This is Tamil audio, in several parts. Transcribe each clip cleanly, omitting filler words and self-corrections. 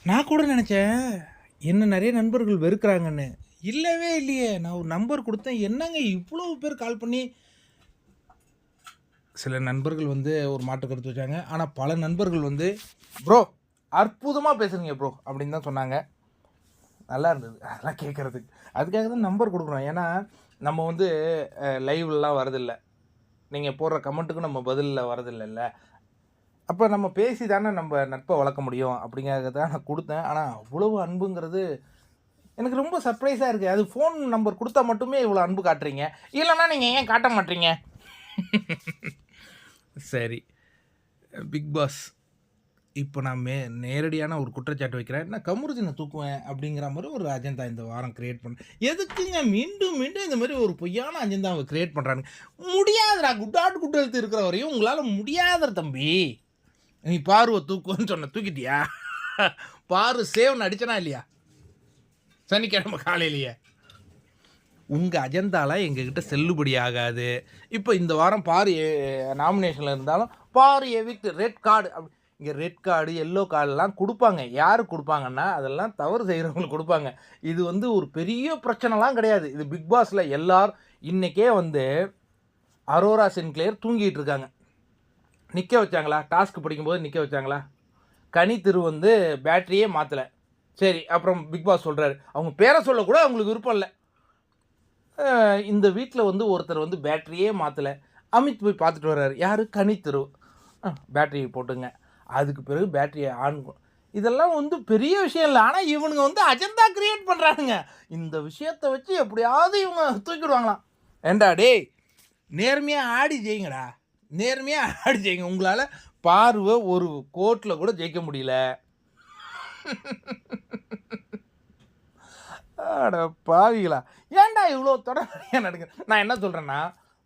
நான் கூட நினச்சேன், என்ன நெறைய நண்பர்கள் வெறுக்கிறாங்கன்னு. இல்லவே இல்லையே! நான் ஒரு நம்பர் குடுத்தேன். என்னங்க இவ்வளோ பேர் கால் பண்ணி சில நண்பர்கள் வந்து ஒரு மாற்று கருத்து வச்சாங்க. ஆனா பல நண்பர்கள் வந்து, "ப்ரோ அற்புதமா பேசுறீங்க ப்ரோ" அப்படின்னு தான் சொன்னாங்க. நல்லா இருந்தது அதெல்லாம் கேட்கறதுக்கு. அதுக்காக தான் நம்பர் குடுக்குறோம். ஏன்னா, நம்ம வந்து லைவ்லலாம் வரதில்ல. நீங்க போடுற கமெண்ட்டுக்கும் நம்ம பதில்ல வரதில்லல்ல. அப்ப நம்ம பேசி தானே நம்ம நட்ப வளர்க்க முடியும் அப்படிங்கிறதுக்கு தான் நான் குடுத்தேன். ஆனா அவ்வளவு அன்புங்கிறது எனக்கு ரொம்ப சர்ப்ரைஸா இருக்கு. அது ஃபோன் நம்பர் குடுத்தா மட்டுமே இவ்வளோ அன்பு காட்டுறீங்க. இல்லன்னா நீங்க ஏன் காட்ட மாட்றீங்க? சரி. Big boss. இப்ப நான் நேரடியான ஒரு குற்றச்சாட்டு வைக்கிறேன். நான் கமருதீன தூக்குவேன் அப்படிங்கிற மாரி ஒரு அஜெண்டா இந்த வாரம் கிரியேட் பண்ணேன். எதுக்குங்க மீண்டும் மீண்டும் இந்த மாரி ஒரு பொய்யான அஜெண்டாவ கிரியேட் பண்றானுங்க. முடியாதுடா குட்டாட்டு குட்டு எழுத்து இருக்கிற வரையும் உங்களால முடியாதுடா தம்பி. நீ பார்வ தூக்குவேன்னு சொன்ன தூக்கிட்டியா? பாரு சேவ்ன்னு அடிச்சனா இல்லையா? சனிக்கிழமை காலையிலேயே. உங்க அஜெண்டாலாம் எங்ககிட்ட செல்லுபடி ஆகாது. இப்போ இந்த வாரம் பாரு நாமினேஷன்ல இருந்தாலும் பாரு எவிக்ட் ரெட் கார்டு இங்க ரெட் கார்டு, எல்லோ கார்டுலாம் குடுப்பாங்க. யாருக்கு குடுப்பாங்கன்னா, அதெல்லாம் தவறு செய்றவங்களுக்கு குடுப்பாங்க. இது வந்து ஒரு பெரிய பிரச்சனைலாம் கிடையாது. இது பிக் பாஸ்ல எல்லாரும் இன்னைக்கே வந்து அரோரா சின்க்ளேர் தூங்கிட்டு இருக்காங்க. நிக்க வச்சாங்களா? டாஸ்க் படிக்கும்போது நிக்க வச்சாங்களா? கனி திரு வந்து பேட்டரியே மாத்தல. சரி, அப்புறம் பிக் பாஸ் சொல்றாரு. அவங்க பேர சொல்லக்கூட அவங்களுக்கு விருப்பம் இல்ல. இந்த வீட்ல வந்து ஒருத்தர் வந்து பேட்டரியே மாத்தல. அமித் போய் பார்த்துட்டு வர்றாரு. யாரு? கனித்திரு. பேட்டரிய போட்டுங்க. அதுக்கு பிறகு பேட்டரிய ஆன் இதெல்லாம் வந்து பெரிய விஷயம் இல்ல. ஆனா இவனுங்க வந்து அஜெண்டா கிரியேட் பண்றானுங்க. இந்த விஷயத்த வச்சு எப்படியாவது இவங்க தூக்கிடுவாங்களாம். ஏன்டா டேய்! நேர்மையா ஆடி ஜெயிங்கடா. நேர்மையா ஆடி ஜெயிங்க. உங்களால பார்வ ஒரு கோர்ட்ல கூட ஜெயிக்க முடியல. அட பாவிகளா! ஏன்டா இவ்ளோ தொடர்ச்சியா நடக்குது? நான் என்ன சொல்றேன்னா,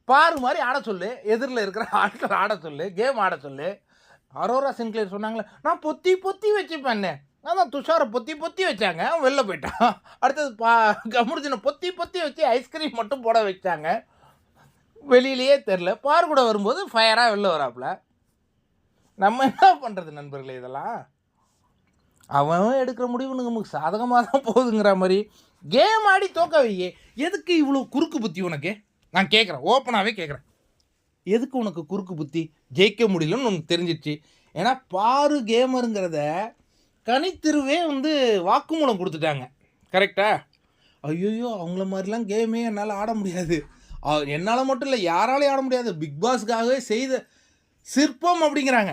பாரு மாரி ஆட சொல்லு. எதிர்ல இருக்கிற ஆட்கள ஆட சொல்லு. கேம் ஆட சொல்லு. அரோரா சின்க்ளேர் சொன்னாங்கல்ல, நான் பொத்தி பொத்தி வச்சுப்பேன்னு. அதான் துஷார பொத்தி பொத்தி வச்சாங்க. அவன் வெளில போயிட்டான். அடுத்தது கமருதீன பொத்தி பொத்தி வச்சு ஐஸ்கிரீம் மட்டும் போட வச்சாங்க. வெளியிலயே தெர்ல. பாரு கூட வரும்போது ஃபயரா வெளில வராப்புல. நம்ம என்ன பண்றது நண்பர்களே இதெல்லாம்? அவன் அவன் எடுக்கிற முடிவு நமக்கு சாதகமா தான் போகுதுங்கிற மாரி, கேம் ஆடி தோக்க வையி. எதுக்கு இவ்வளோ குறுக்கு புத்தி உனக்கு? நான் கேட்குறேன். ஓப்பனாவே கேட்குறேன். எதுக்கு உனக்கு குறுக்கு புத்தி? ஜெயிக்க முடியலன்னு உனக்கு தெரிஞ்சிருச்சு. ஏன்னா பாரு கேமருங்கிறத கனித்திருவே வந்து வாக்குமூலம் குடுத்துட்டாங்க. கரெக்ட்டா? ஐய்யய்யோ! அவங்கள மாரிலாம் கேமே என்னால ஆட முடியாது. என்னால மட்டும் இல்ல, யாராலயும் ஆட முடியாது. பிக் பாஸ்க்காகவே செய்த சிற்பம் அப்படிங்கிறாங்க.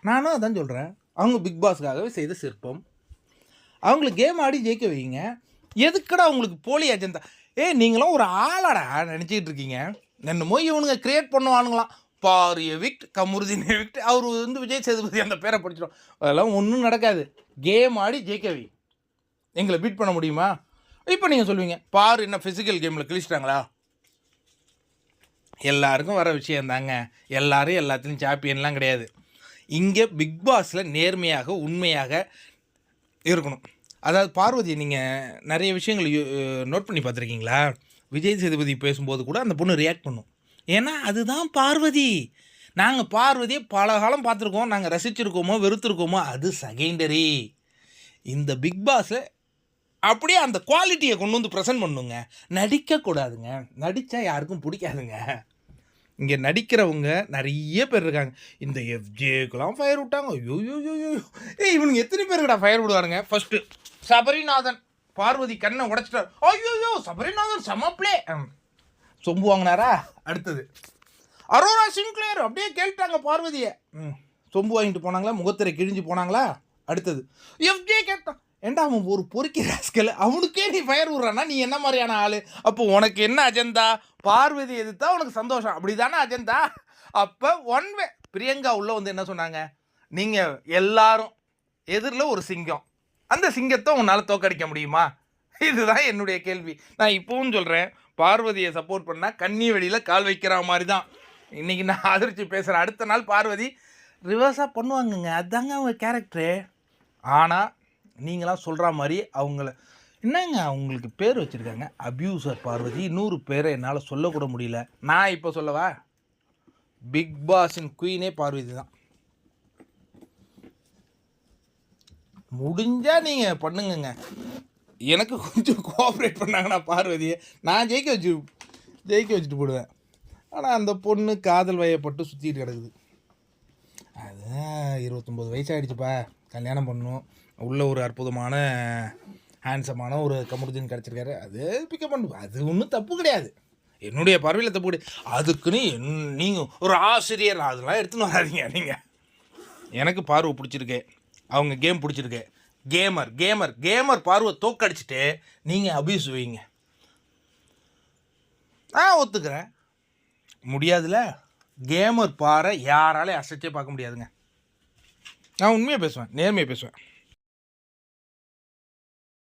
நானும் அதான் சொல்றேன். அவங்க பிக் பாஸ்க்காகவே செய்த சிற்பம். அவங்கள கேம் ஆடி ஜெயிக்க வைங்க. எதுக்குடா உங்களுக்கு போலி அஜெண்டா? ஏய் நீங்கலாம் ஒரு ஆளாடா நெனச்சிட்டு இருக்கீங்க. என்னமோ இவனுங்க கிரியேட் பண்ணுவானுங்களாம். பாரு எவிக்ட், கமருதீன் எவிக்ட். அவரு வந்து விஜய் சேதுபதி அந்த பேர படிச்சிடும். அதெல்லாம் ஒண்ணும் நடக்காது. கேம் ஆடி ஜெயிக்க வை. எங்கள பீட் பண்ண முடியுமா? இப்ப நீங்க சொல்லுவீங்க, பாரு என்ன பிசிக்கல் கேம்ல கிழிச்சிட்டாங்களா? எல்லாருக்கும் வர விஷயம் தாங்க. எல்லாரும் எல்லாத்துலயும் சாம்பியன்லாம் கிடையாது. இங்க பிக் பாஸ்ல நேர்மையாக, உண்மையாக இருக்கணும். அதாவது பார்வதி நீங்க நெறைய விஷயங்கள் நோட் பண்ணி பார்த்துருக்கீங்களா? விஜய் சேதுபதி பேசும்போது கூட அந்த பொண்ணு ரியாக்ட் பண்ணும். ஏன்னா, அதுதான் பார்வதி. நாங்க பார்வதிய பல காலம் பார்த்துருக்கோம். நாங்க ரசிச்சிருக்கோமோ, வெறுத்திருக்கோமோ அது செகண்டரி. இந்த பிக் பாஸ்ல அப்படியே அந்த குவாலிட்டிய கொண்டு வந்து பிரசன்ட் பண்ணுங்க. நடிக்கக்கூடாதுங்க. நடிச்சா யாருக்கும் புடிக்காதுங்க. இங்க நடிக்கிறவங்க நெறைய பேர் இருக்காங்க. இந்த எஃப்ஜேக்குலாம் ஃபயர் விட்டாங்க. ஐய்யய்யய்யோ! ஏய் இவனுங்க எத்தன பேருக்குடா ஃபயர் விடுவானுங்க? ஃபர்ஸ்ட்டு சபரிநாதன் பார்வதி கண்ண உடைச்சிட்டார். ஐய்யய்யோ! சபரிநாதன் செம ப்ளே. சொம்பு வாங்குனாரா? அடுத்தது அரோரா சின்க்ளேர் அப்படியே கேட்டுட்டாங்க பார்வதிய. சொம்பு வாங்கிட்டு போனாங்களா? முகத்திரை கிழிஞ்சு போனாங்களா? அடுத்தது எஃப்ஜே கேட்டான். ஏன்டா அவன் ஒரு பொறுக்கி ராஸ்கல். அவனுக்கே நீ ஃபயர் விடுறான்னா நீ என்ன மாரியான ஆளு? அப்போ உனக்கு என்ன அஜெண்டா? பார்வதி எதிர்த்தா உனக்கு சந்தோஷம். அப்படிதானே அஜெண்டா? அப்ப ஒன் வே பிரியங்கா உள்ள வந்து என்ன சொன்னாங்க? நீங்க எல்லாரும் எதிர்ல ஒரு சிங்கம். அந்த சிங்கத்தை உன்னால தோக்கடிக்க முடியுமா? இதுதான் என்னுடைய கேள்வி. நான் இப்பவும் சொல்றேன். பார்வதியை சப்போர்ட் பண்ணா கன்னி வெளியில கால் வைக்கிற மாதிரி தான். இன்னைக்கு நான் அதிர்ச்சி பேசுறேன். அடுத்த நாள் பார்வதி ரிவர்ஸா பண்ணுவாங்கங்க. அதாங்க அவங்க கேரக்டரு. ஆனா நீங்களாம் சொல்ற மாதிரி அவங்கள என்னங்க அவங்களுக்கு பேர் வச்சிருக்காங்க அபியூசர் பார்வதி. இன்னொரு பேரை என்னால் சொல்லக்கூட முடியல. நான் இப்போ சொல்லவா? பிக் பாஸின் குயினே பார்வதி தான். முடிஞ்சால் நீங்கள் பண்ணுங்கங்க. எனக்கு கொஞ்சம் கோஆப்ரேட் பண்ணாங்கன்னா பார்வதியை நான் ஜெயிக்க வச்சுட்டு போடுவேன். ஆனால் அந்த பொண்ணு காதல் வயப்பட்டு சுற்றிட்டு கிடக்குது. அதுதான் 29 வயசாகிடுச்சுப்பா, கல்யாணம் பண்ணணும், உள்ள ஒரு அற்புதமான ஹேண்ட்ஸமான ஒரு கமருதீன் கிடச்சிருக்காரு, அது பிக்கப் பண்ணு, அது ஒன்றும் தப்பு கிடையாது, என்னுடைய பார்வையில் தப்பு கிடையாது. அதுக்குன்னு நீங்கள் ஒரு ஆசிரியர் அதெல்லாம் எடுத்துன்னு வராதிங்க. நீங்கள் எனக்கு பார்வை பிடிச்சிருக்கு, அவங்க கேம் பிடிச்சிருக்கு, கேமர் கேமர் கேமர் பார்வை தோக்கடிச்சிட்டு நீங்கள் அபியூஸ் வைங்க. ஒத்துக்கிறேன், முடியாதுல்ல. கேமர் பாறை யாராலே அசைச்சே பார்க்க முடியாதுங்க. நான் உண்மையாக பேசுவேன், நேர்மையாக பேசுவேன்.